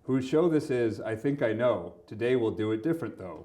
Whose show this is, I think I know. Today we'll do it different though.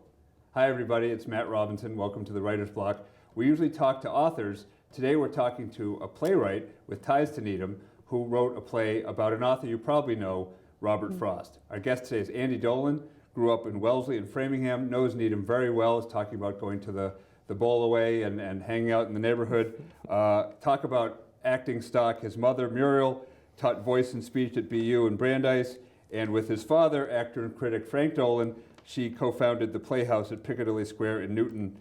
Hi everybody, it's Matt Robinson. Welcome to the Writer's Block. We usually talk to authors. Today we're talking to a playwright with ties to Needham who wrote a play about an author you probably know, Robert Frost. Our guest today is Andy Dolan, grew up in Wellesley and Framingham, knows Needham very well, is talking about going to the bowl away and hanging out in the neighborhood. Talk about acting stock. His mother, Muriel, taught voice and speech at BU in Brandeis, and with his father, actor and critic Frank Dolan, she co-founded the Playhouse at Piccadilly Square in Newton.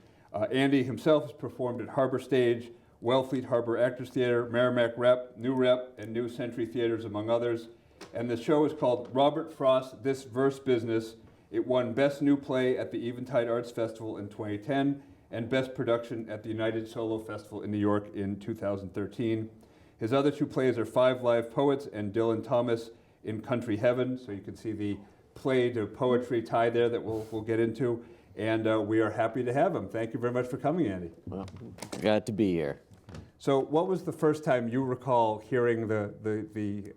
Andy himself has performed at Harbor Stage, Wellfleet Harbor Actors Theater, Merrimack Rep, and New Century Theaters, among others. And the show is called Robert Frost, This Verse Business. It won Best New Play at the Eventide Arts Festival in 2010 and Best Production at the United Solo Festival in New York in 2013. His other two plays are Five Live Poets and Dylan Thomas in Country Heaven, so you can see the play to poetry tie there that we'll get into, and we are happy to have him. Thank you very much for coming, Andy. Well, glad to be here. So what was the first time you recall hearing the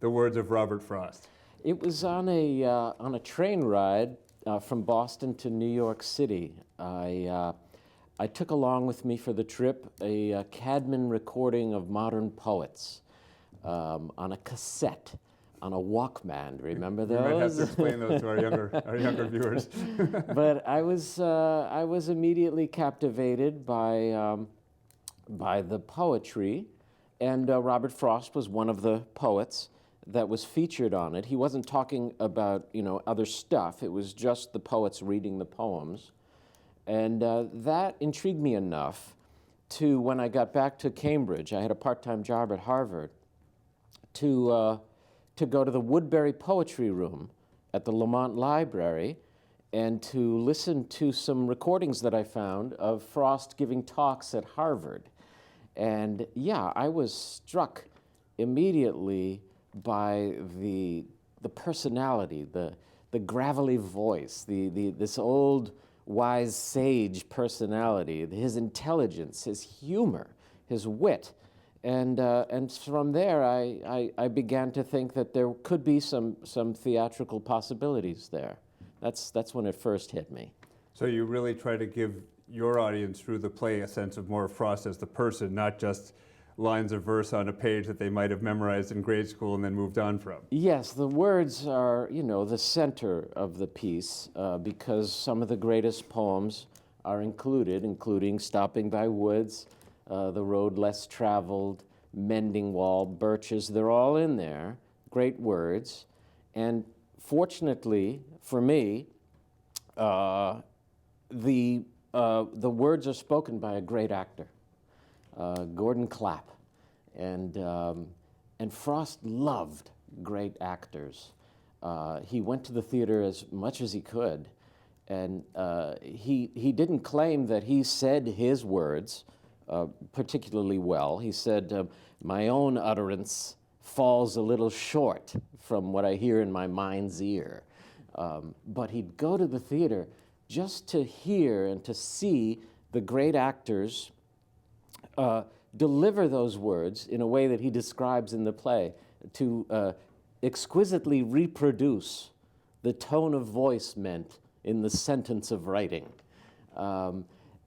words of Robert Frost? It was on a train ride from Boston to New York City. I took along with me for the trip a Cadman recording of modern poets on a cassette, on a Walkman. Remember those? You might have to explain those to our younger viewers. But I was immediately captivated by the poetry, and Robert Frost was one of the poets that was featured on it. He wasn't talking about other stuff. It was just the poets reading the poems. And that intrigued me enough to, when I got back to Cambridge, I had a part-time job at Harvard, to go to the Woodbury Poetry Room at the Lamont Library and to listen to some recordings that I found of Frost giving talks at Harvard. And yeah, I was struck immediately by the personality, the gravelly voice, this old wise sage personality, his intelligence, his humor, his wit. And from there, I began to think that there could be some theatrical possibilities there. That's when it first hit me. So you really try to give your audience through the play a sense of more of Frost as the person, not just lines of verse on a page that they might have memorized in grade school and then moved on from. Yes, the words are, the center of the piece because some of the greatest poems are included, including Stopping by Woods, The Road Less Traveled, Mending Wall, Birches. They're all in there, great words. And fortunately for me, the words are spoken by a great actor, Gordon Clapp. And Frost loved great actors. He went to the theater as much as he could, and he didn't claim that he said his words particularly well. He said, my own utterance falls a little short from what I hear in my mind's ear. But he'd go to the theater just to hear and to see the great actors deliver those words in a way that he describes in the play, to exquisitely reproduce the tone of voice meant in the sentence of writing.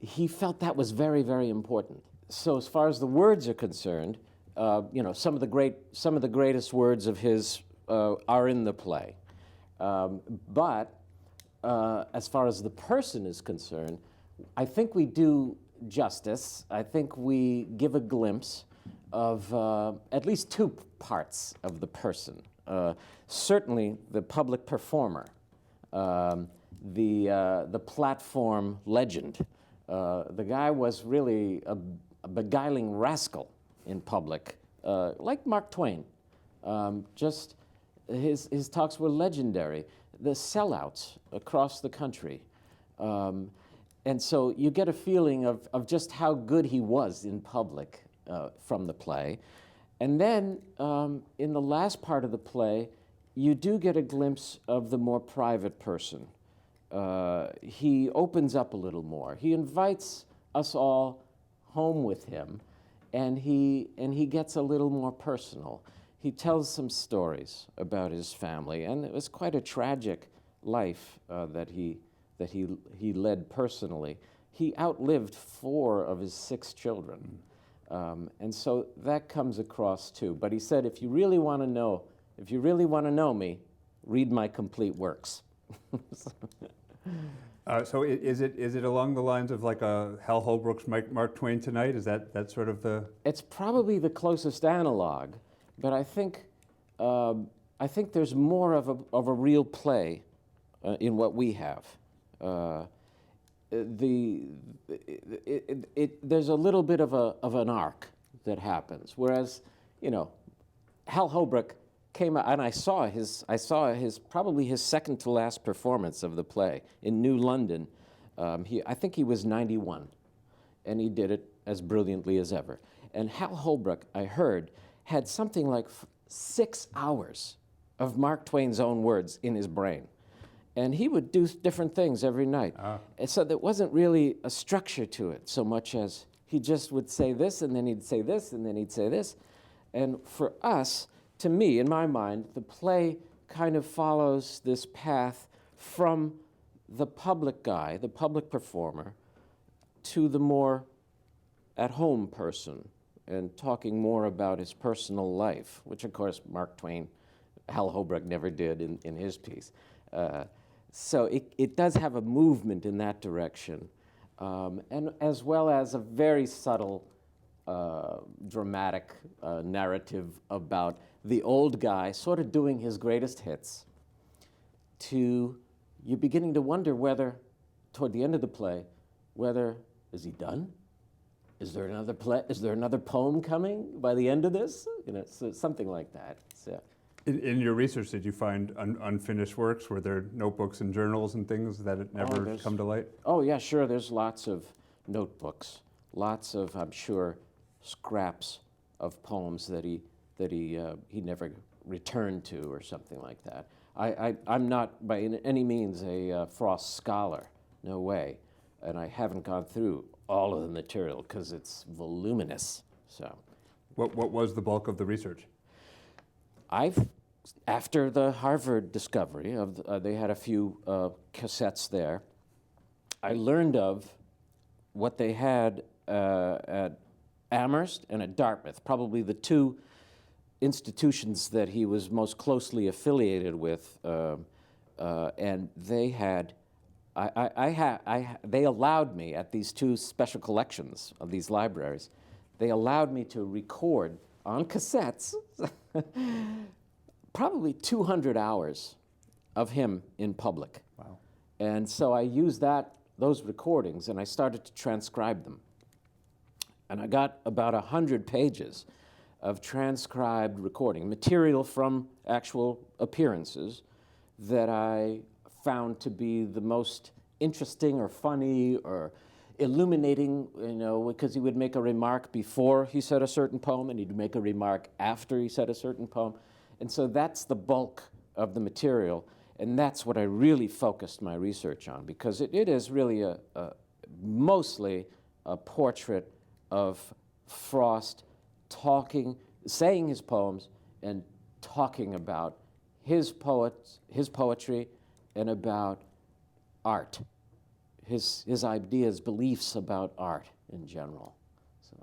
He felt that was very, very important. So as far as the words are concerned, some of the greatest words of his are in the play. But as far as the person is concerned, I think we do justice. I think we give a glimpse of at least two parts of the person. Certainly the public performer, the platform legend. The guy was really a beguiling rascal in public, like Mark Twain. Just his talks were legendary. The sellouts across the country. And so you get a feeling of just how good he was in public from the play. And then in the last part of the play, you do get a glimpse of the more private person. He opens up a little more. He invites us all home with him, and he gets a little more personal. he tells some stories about his family, and it was quite a tragic life that he led personally. He outlived 4 of his 6 children, and so that comes across too. But he said, if you really want to know me, read my complete works. So is it along the lines of like a Hal Holbrook's Mark Twain Tonight? Is that sort of the? It's probably the closest analog, but I think there's more of a real play in what we have. There's a little bit of an arc that happens, whereas Hal Holbrook came out, and I saw his probably his second to last performance of the play in New London. I think he was 91, and he did it as brilliantly as ever. And Hal Holbrook, I heard, had something like 6 hours of Mark Twain's own words in his brain. And he would do different things every night. And so there wasn't really a structure to it so much as he just would say this, and then he'd say this, and then he'd say this. And for us, to me, in my mind, the play kind of follows this path from the public guy, the public performer, to the more at-home person, and talking more about his personal life, which of course Mark Twain, Hal Holbrook never did in his piece. So it does have a movement in that direction, and as well as a very subtle dramatic narrative about the old guy sort of doing his greatest hits, to you're beginning to wonder whether, toward the end of the play, whether, is he done? Is there another play? Is there another poem coming by the end of this? So something like that. So. In your research, did you find unfinished works? Were there notebooks and journals and things that had never come to light? Oh yeah, sure. There's lots of notebooks, lots of, I'm sure, scraps of poems that he never returned to or something like that. I'm not by any means a Frost scholar, no way, and I haven't gone through all of the material because it's voluminous. So, what was the bulk of the research? After the Harvard discovery of they had a few cassettes there, I learned of what they had at Amherst and at Dartmouth, probably the 2 institutions that he was most closely affiliated with, and they had, they allowed me at these 2 special collections of these libraries, they allowed me to record on cassettes probably 200 hours of him in public. Wow. And so I used those recordings and I started to transcribe them. And I got about 100 pages of transcribed recording, material from actual appearances that I found to be the most interesting or funny or illuminating, because he would make a remark before he said a certain poem and he'd make a remark after he said a certain poem. And so that's the bulk of the material, and that's what I really focused my research on, because it is really mostly a portrait of Frost saying his poems and talking about his poetry and about art, his ideas, beliefs about art in general. So.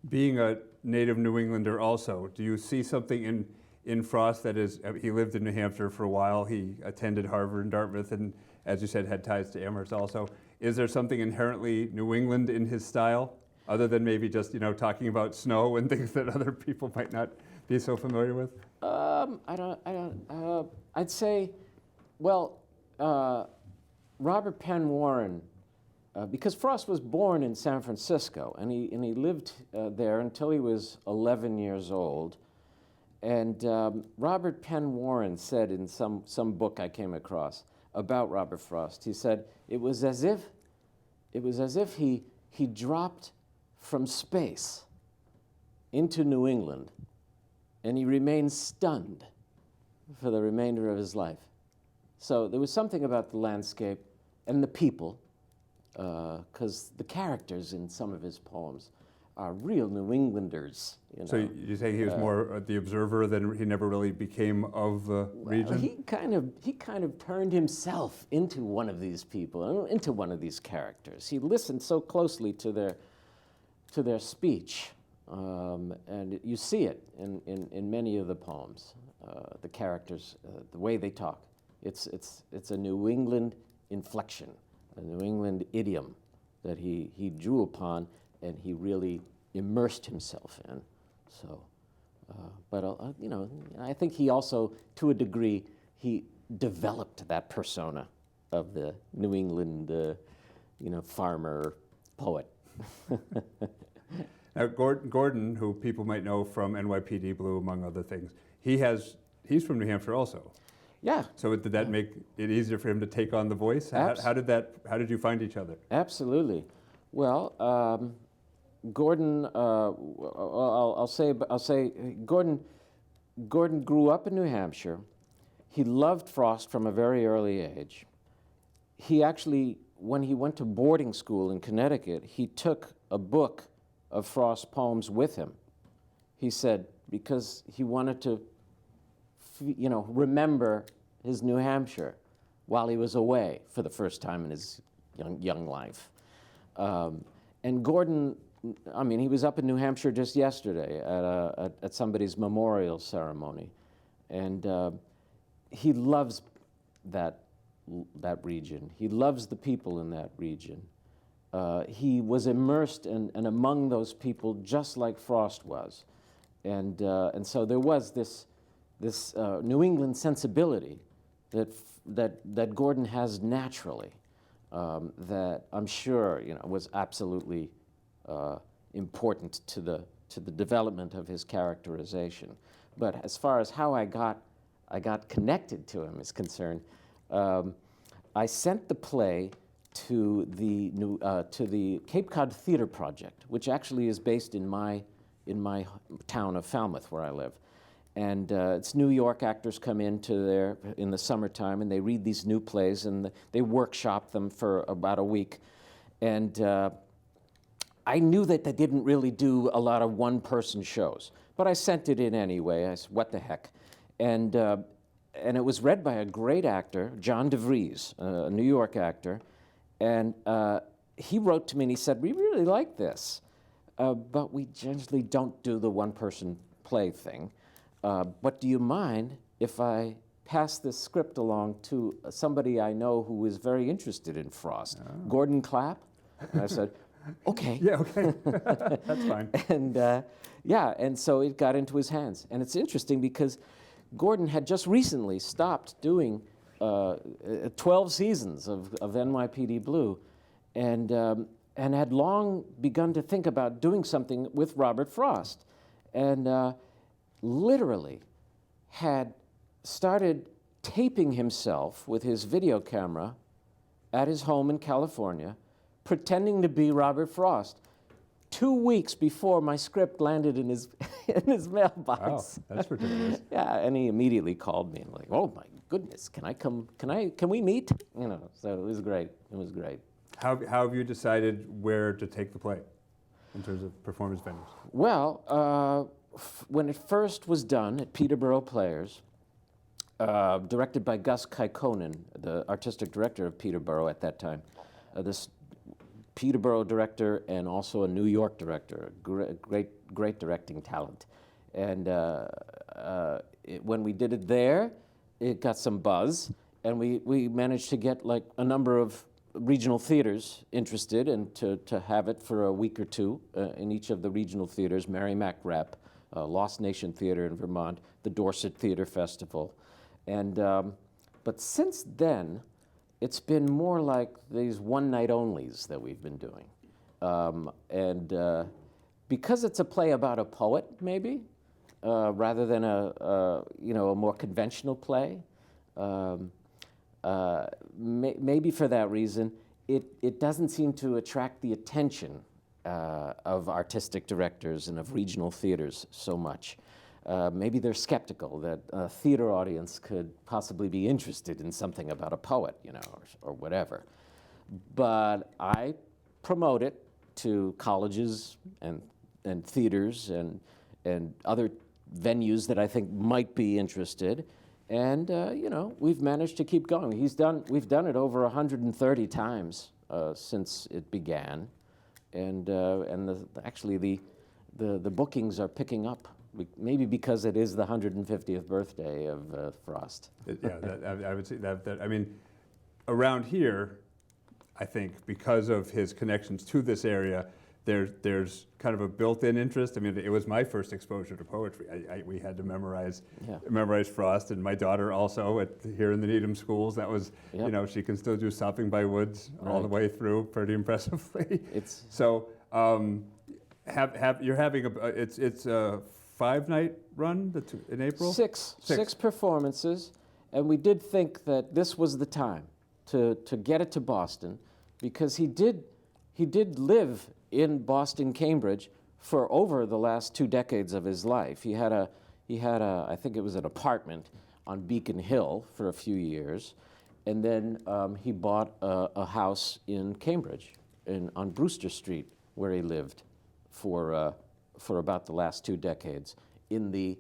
Being a native New Englander also, do you see something in Frost that is, he lived in New Hampshire for a while, he attended Harvard and Dartmouth, and as you said, had ties to Amherst also. Is there something inherently New England in his style, other than maybe just, talking about snow and things that other people might not be so familiar with? I'd say, Robert Penn Warren, because Frost was born in San Francisco, and he lived there until he was 11 years old. And Robert Penn Warren said in some book I came across about Robert Frost, he said it was as if he dropped from space into New England, and he remained stunned for the remainder of his life. So there was something about the landscape and the people, because the characters in some of his poems are real New Englanders. You know. So you're saying he was more the observer than he never really became of the region? He kind of turned himself into one of these people, into one of these characters. He listened so closely to their speech, and you see it in many of the poems. The characters, the way they talk, it's a New England inflection, a New England idiom that he drew upon, and he really immersed himself in. So, but you know, I think he also, to a degree, he developed that persona of the New England, you know, farmer poet. Now, Gordon, who people might know from NYPD Blue, among other things, he's from New Hampshire also. Yeah. So did that make it easier for him to take on the voice? How did you find each other? Absolutely. Well, Gordon, I'll say, Gordon grew up in New Hampshire. He loved Frost from a very early age. He actually, when he went to boarding school in Connecticut, he took a book of Frost's poems with him. He said, because he wanted to, you know, remember his New Hampshire while he was away for the first time in his young life. And Gordon, I mean, he was up in New Hampshire just yesterday at somebody's memorial ceremony, and he loves that region. He loves the people in that region. He was immersed and among those people just like Frost was, and so there was this New England sensibility that Gordon has naturally, that I'm sure, you know, was absolutely important to the development of his characterization. But as far as how I got connected to him is concerned, I sent the play to the Cape Cod Theater Project, which actually is based in my town of Falmouth, where I live. And it's New York actors come into there in the summertime, and they read these new plays, and they workshop them for about a week. And I knew that they didn't really do a lot of one-person shows, but I sent it in anyway. I said, what the heck? And it was read by a great actor, John DeVries, a New York actor. And he wrote to me and he said, we really like this, but we generally don't do the one-person play thing. But do you mind if I pass this script along to somebody I know who is very interested in Frost, Gordon Clapp? And I said, okay. Yeah, okay. That's fine. And yeah, and so it got into his hands. And it's interesting because Gordon had just recently stopped doing 12 seasons of NYPD Blue, and had long begun to think about doing something with Robert Frost, and literally had started taping himself with his video camera at his home in California, pretending to be Robert Frost, 2 weeks before my script landed in his mailbox. Wow, that's ridiculous. Yeah, and he immediately called me and like, oh my goodness, can we meet? You know, so it was great. It was great. How have you decided where to take the play in terms of performance venues? Well, when it first was done at Peterborough Players, directed by Gus Kaikkonen, the artistic director of Peterborough at that time, this Peterborough director and also a New York director, great directing talent. And when we did it there, it got some buzz, and we managed to get like a number of regional theaters interested and to have it for a week or two in each of the regional theaters, Merrimack Rep, Lost Nation Theater in Vermont, the Dorset Theater Festival. And, but since then, it's been more like these one-night-onlys that we've been doing. And because it's a play about a poet, maybe, rather than a more conventional play, maybe for that reason, it doesn't seem to attract the attention of artistic directors and of regional theaters so much. Maybe they're skeptical that a theater audience could possibly be interested in something about a poet, you know, or whatever. But I promote it to colleges and and theaters and other venues that I think might be interested. And you know, we've managed to keep going. We've done it over 130 times since it began, and actually the bookings are picking up. Maybe because it is the 150th birthday of Frost. I would say that. I mean, around here, I think because of his connections to this area, there's kind of a built-in interest. I mean, it was my first exposure to poetry. We had to memorize Frost, and my daughter also here in the Needham schools. That was, you know, she can still do Stopping by Woods all the way through pretty impressively. So you're having it's a 5-night run in April? Six performances, and we did think that this was the time to get it to Boston, because he did live in Boston, Cambridge for over the last 2 decades of his life. He had a I think it was an apartment on Beacon Hill for a few years, and then he bought a house in Cambridge on Brewster Street, where he lived for about the last 2 decades in the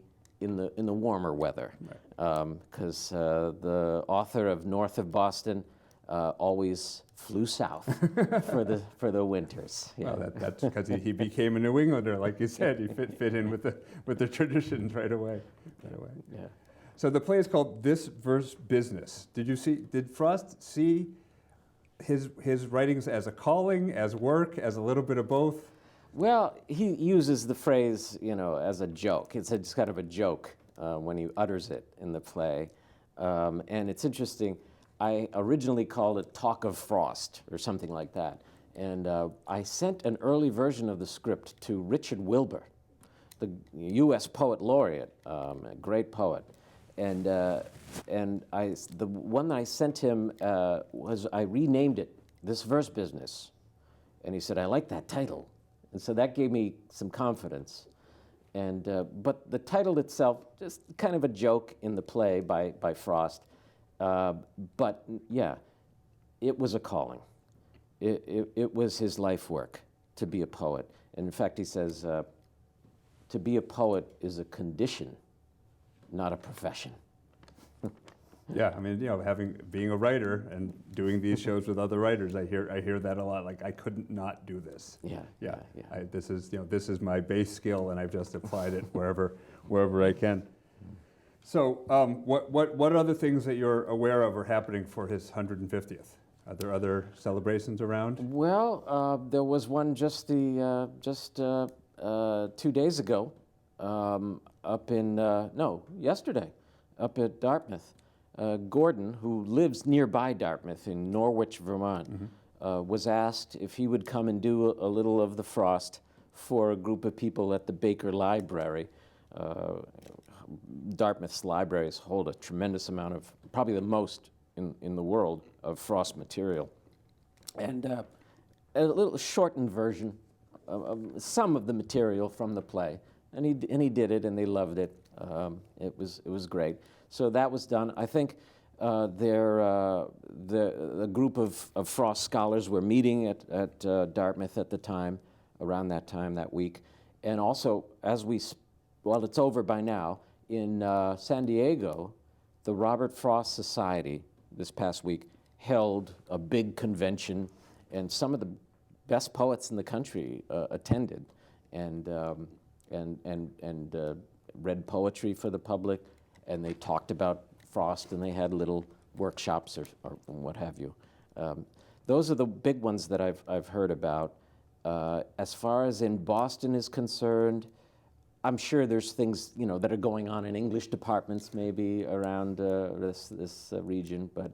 warmer weather, because the author of North of Boston always flew south for the winters. Yeah. Well, that's because he became a New Englander, like you said. He fit in with the traditions right away. Yeah. So the play is called This Verse Business. Did Frost see his writings as a calling, as work, as a little bit of both? Well, he uses the phrase, you know, as a joke. It's just kind of a joke when he utters it in the play. And it's interesting. I originally called it Talk of Frost or something like that. And I sent an early version of the script to Richard Wilbur, the U.S. Poet Laureate, a great poet. And the one that I sent him I renamed it This Verse Business. And he said, I like that title. And so that gave me some confidence. And but the title itself, just kind of a joke in the play by Frost. But yeah, it was a calling. It was his life work to be a poet. And in fact, he says, to be a poet is a condition, not a profession. Yeah, I mean, you know, being a writer and doing these shows with other writers, I hear that a lot. Like, I couldn't not do this. Yeah. This is my base skill, and I've just applied it wherever I can. So, what other things that you're aware of are happening for his 150th? Are there other celebrations around? Well, there was one just 2 days ago, yesterday, up at Dartmouth. Gordon, who lives nearby Dartmouth in Norwich, Vermont, was asked if he would come and do a little of the Frost for a group of people at the Baker Library. Dartmouth's libraries hold a tremendous amount of, probably the most in the world, of Frost material. And a little shortened version of some of the material from the play. And he did it, and they loved it. It was great. So that was done. I think the group of Frost scholars were meeting at Dartmouth at the time, around that time that week. And also, it's over by now, in San Diego, the Robert Frost Society this past week held a big convention, and some of the best poets in the country attended and read poetry for the public. And they talked about Frost, and they had little workshops or what have you. Those are the big ones that I've heard about. As far as in Boston is concerned, I'm sure there's things, you know, that are going on in English departments maybe around this region, but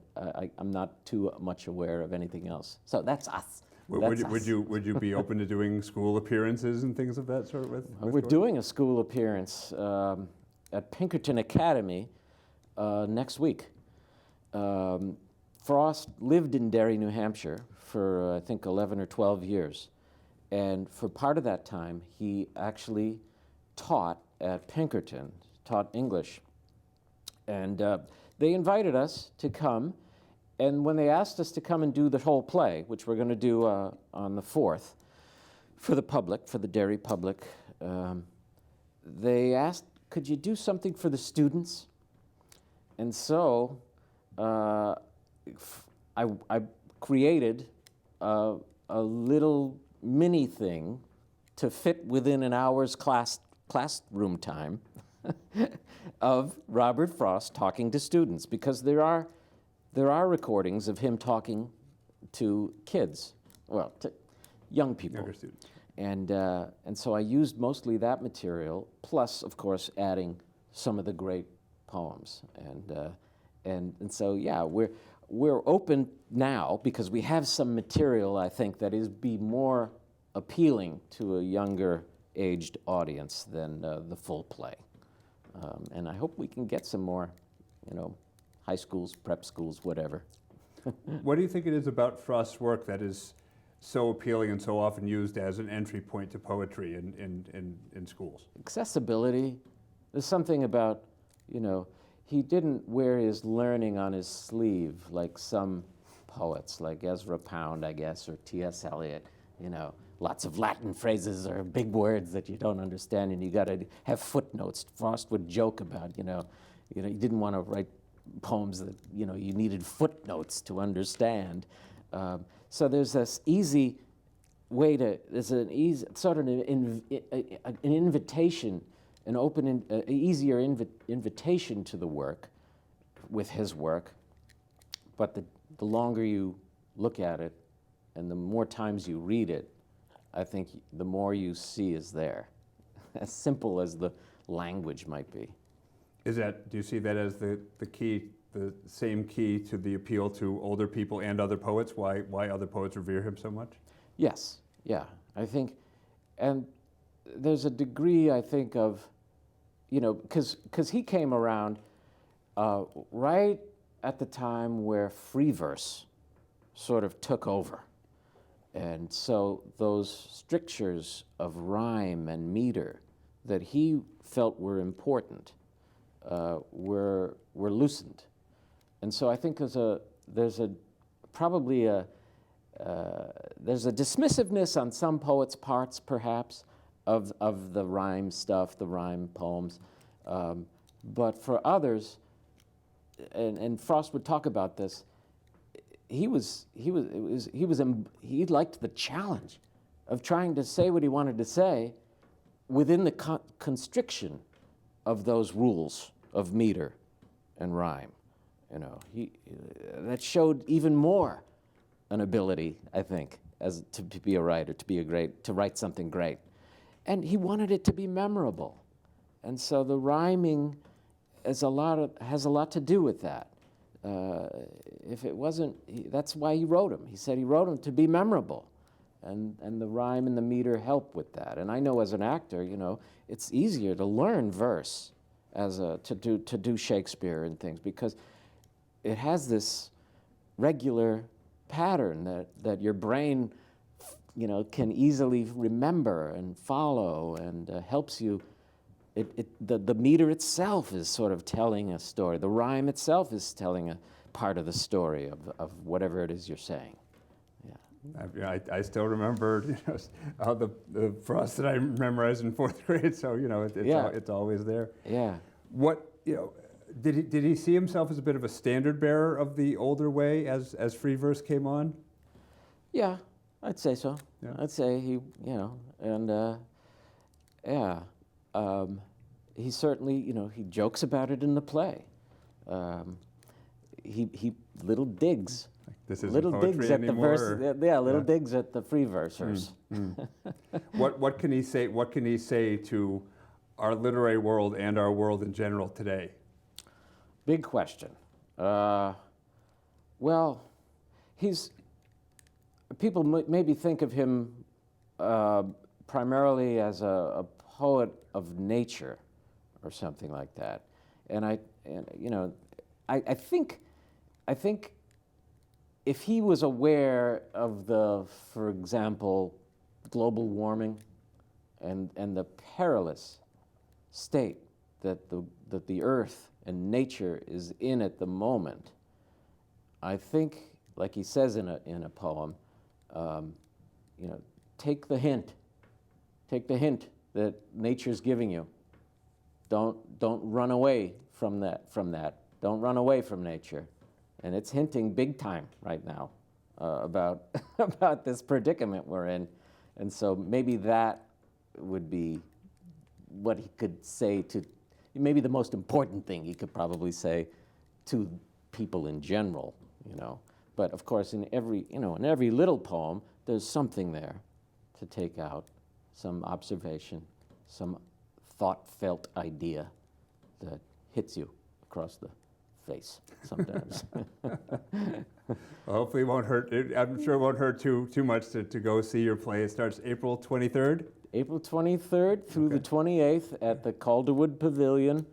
I'm not too much aware of anything else. So that's us. Would you be open to doing school appearances and things of that sort with We're doing a school appearance at Pinkerton Academy next week. Frost lived in Derry, New Hampshire for I think 11 or 12 years. And for part of that time, he actually taught at Pinkerton, taught English. And they invited us to come. And when they asked us to come and do the whole play, which we're going to do on the 4th, for the public, for the dairy public. They asked, could you do something for the students? And so I created a little mini thing to fit within an hour's classroom time of Robert Frost talking to students, because there are recordings of him talking to kids, well, to young people. Younger students. And so I used mostly that material, plus, of course, adding some of the great poems. And so, yeah, we're open now because we have some material, I think, that is be more appealing to a younger aged audience than the full play. And I hope we can get some more, high schools, prep schools, whatever. What do you think it is about Frost's work that is so appealing and so often used as an entry point to poetry in schools? Accessibility. There's something about, he didn't wear his learning on his sleeve like some poets, like Ezra Pound, I guess, or T.S. Eliot. Lots of Latin phrases or big words that you don't understand, and you got to have footnotes. Frost would joke about, you didn't want to write poems that, you needed footnotes to understand. So there's this easy way there's an easy, sort of an invitation, an open, easier invitation to the work with his work. But the longer you look at it and the more times you read it, I think the more you see is there, as simple as the language might be. Do you see that as the key, the same key to the appeal to older people and other poets? Why other poets revere him so much? Yes, yeah, I think, and there's a degree, I think, of, because he came around right at the time where free verse sort of took over. And so those strictures of rhyme and meter that he felt were important were loosened. And so I think there's a dismissiveness on some poets' parts, perhaps, of the rhyme stuff, the rhyme poems. But for others, and Frost would talk about this, he liked the challenge of trying to say what he wanted to say within the constriction of those rules of meter and rhyme. That showed even more an ability, I think, as to be a writer, to write something great. And he wanted it to be memorable. And so the rhyming has a lot to do with that. If it wasn't, that's why he wrote them. He said he wrote them to be memorable. And the rhyme and the meter help with that. And I know as an actor, it's easier to learn verse to do Shakespeare and things, because it has this regular pattern that your brain, can easily remember and follow, and helps you. The meter itself is sort of telling a story. The rhyme itself is telling a part of the story of whatever it is you're saying. Yeah. I still remember all the Frost that I memorized in 4th grade. So it's always there. Yeah. What did he see himself as a bit of a standard bearer of the older way as free verse came on? Yeah, I'd say so. Yeah. I'd say he he certainly he jokes about it in the play. He little digs. This isn't little poetry digs at anymore, the verse. Little digs at the free versers. What can he say? What can he say to our literary world and our world in general today? Big question. Well, people maybe think of him primarily as a poet of nature or something like that. And I think if he was aware of for example, global warming and the perilous state that the earth and nature is in at the moment, I think, like he says in a poem, take the hint Take the hint that nature's giving you. Don't run away from that. Don't run away from nature. And it's hinting big time right now about about this predicament we're in. And so maybe that would be what he could say to, maybe the most important thing he could probably say to people in general, you know. But of course, in every little poem, there's something there to take out, some observation, some thought-felt idea that hits you across the face sometimes. Well, hopefully it won't hurt. I'm sure it won't hurt too much to go see your play. It starts April 23rd? April 23rd through the 28th at the Calderwood Pavilion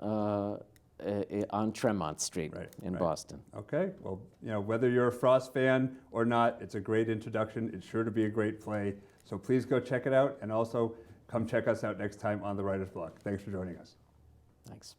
on Tremont Street in Boston. Okay, well, whether you're a Frost fan or not, it's a great introduction. It's sure to be a great play. So please go check it out, and also come check us out next time on The Writer's Block. Thanks for joining us. Thanks.